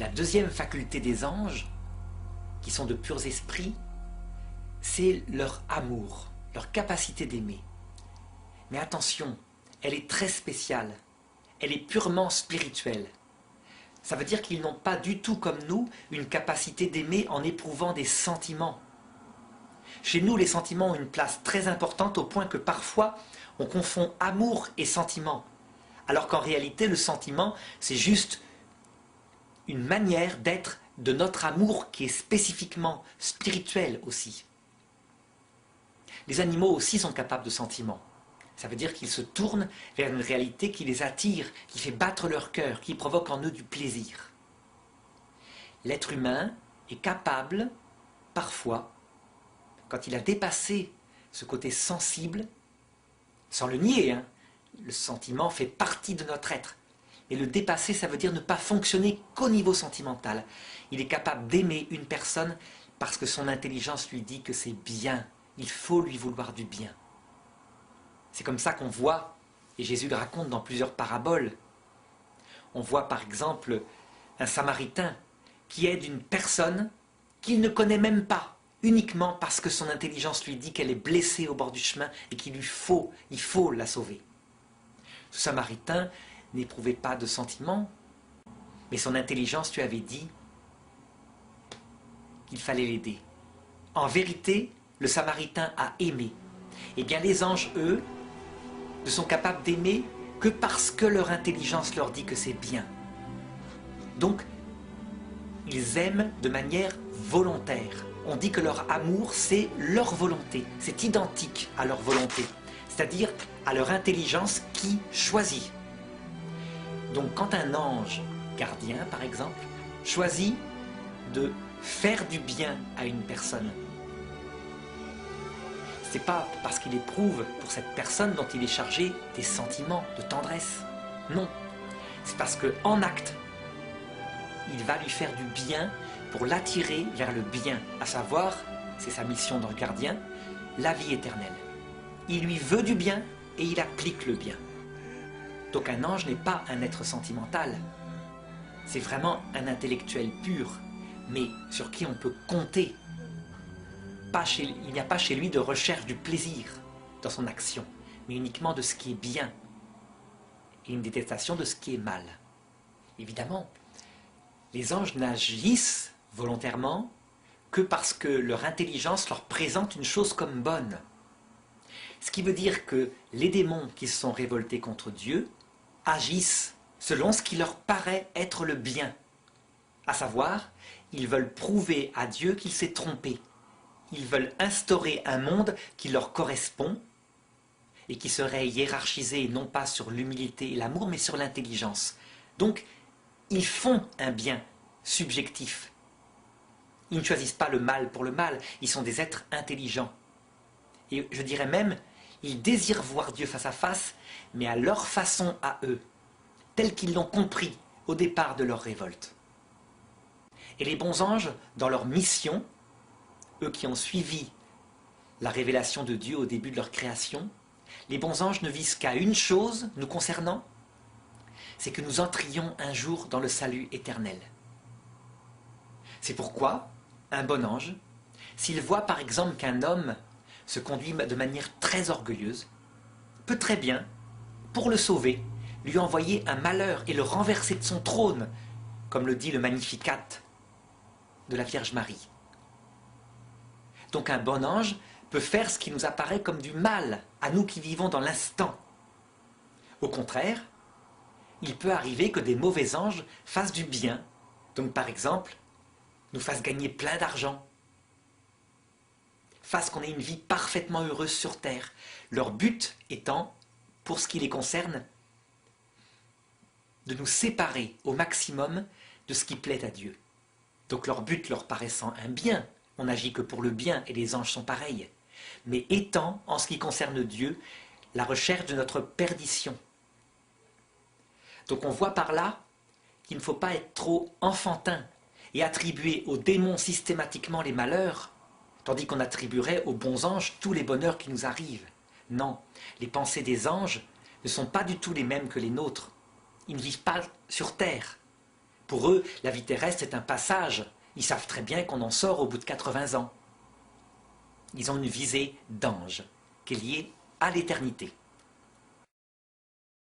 La deuxième faculté des anges, qui sont de purs esprits, c'est leur amour, leur capacité d'aimer. Mais attention, elle est très spéciale, elle est purement spirituelle. Ça veut dire qu'ils n'ont pas du tout comme nous une capacité d'aimer en éprouvant des sentiments. Chez nous, les sentiments ont une place très importante au point que parfois on confond amour et sentiment. Alors qu'en réalité, le sentiment, c'est juste une manière d'être de notre amour qui est spécifiquement spirituel aussi. Les animaux aussi sont capables de sentiments. Ça veut dire qu'ils se tournent vers une réalité qui les attire, qui fait battre leur cœur, qui provoque en eux du plaisir. L'être humain est capable, parfois, quand il a dépassé ce côté sensible, sans le nier, hein, le sentiment fait partie de notre être. Et le dépasser, ça veut dire ne pas fonctionner qu'au niveau sentimental. Il est capable d'aimer une personne parce que son intelligence lui dit que c'est bien. Il faut lui vouloir du bien. C'est comme ça qu'on voit, et Jésus le raconte dans plusieurs paraboles. On voit par exemple un Samaritain qui aide une personne qu'il ne connaît même pas, uniquement parce que son intelligence lui dit qu'elle est blessée au bord du chemin et il faut la sauver. Ce Samaritain n'éprouvait pas de sentiment, mais son intelligence lui avait dit qu'il fallait l'aider. En vérité, le Samaritain a aimé. Eh bien, les anges, eux, ne sont capables d'aimer que parce que leur intelligence leur dit que c'est bien. Donc, ils aiment de manière volontaire. On dit que leur amour, c'est leur volonté. C'est identique à leur volonté. C'est-à-dire à leur intelligence qui choisit. Donc, quand un ange gardien, par exemple, choisit de faire du bien à une personne, c'est pas parce qu'il éprouve pour cette personne dont il est chargé des sentiments de tendresse. Non. C'est parce qu'en acte, il va lui faire du bien pour l'attirer vers le bien. À savoir, c'est sa mission dans le gardien, la vie éternelle. Il lui veut du bien et il applique le bien. Donc un ange n'est pas un être sentimental. C'est vraiment un intellectuel pur, mais sur qui on peut compter. Il n'y a pas chez lui de recherche du plaisir dans son action, mais uniquement de ce qui est bien et une détestation de ce qui est mal. Évidemment, les anges n'agissent volontairement que parce que leur intelligence leur présente une chose comme bonne. Ce qui veut dire que les démons qui se sont révoltés contre Dieu agissent selon ce qui leur paraît être le bien. À savoir, ils veulent prouver à Dieu qu'il s'est trompé. Ils veulent instaurer un monde qui leur correspond et qui serait hiérarchisé non pas sur l'humilité et l'amour, mais sur l'intelligence. Donc, ils font un bien subjectif. Ils ne choisissent pas le mal pour le mal, ils sont des êtres intelligents. Et je dirais même, ils désirent voir Dieu face à face, mais à leur façon à eux, telle qu'ils l'ont compris au départ de leur révolte. Et les bons anges, dans leur mission, eux qui ont suivi la révélation de Dieu au début de leur création, les bons anges ne visent qu'à une chose nous concernant, c'est que nous entrions un jour dans le salut éternel. C'est pourquoi un bon ange, s'il voit par exemple qu'un homme se conduit de manière très orgueilleuse, peut très bien, pour le sauver, lui envoyer un malheur et le renverser de son trône, comme le dit le Magnificat de la Vierge Marie. Donc un bon ange peut faire ce qui nous apparaît comme du mal, à nous qui vivons dans l'instant. Au contraire, il peut arriver que des mauvais anges fassent du bien, donc par exemple, nous fassent gagner plein d'argent, fassent qu'on ait une vie parfaitement heureuse sur terre, leur but étant, pour ce qui les concerne, de nous séparer au maximum de ce qui plaît à Dieu. Donc leur but leur paraissant un bien, on n'agit que pour le bien et les anges sont pareils, mais étant, en ce qui concerne Dieu, la recherche de notre perdition. Donc on voit par là qu'il ne faut pas être trop enfantin et attribuer aux démons systématiquement les malheurs, tandis qu'on attribuerait aux bons anges tous les bonheurs qui nous arrivent. Non, les pensées des anges ne sont pas du tout les mêmes que les nôtres. Ils ne vivent pas sur terre. Pour eux, la vie terrestre est un passage. Ils savent très bien qu'on en sort au bout de 80 ans. Ils ont une visée d'ange, qui est liée à l'éternité.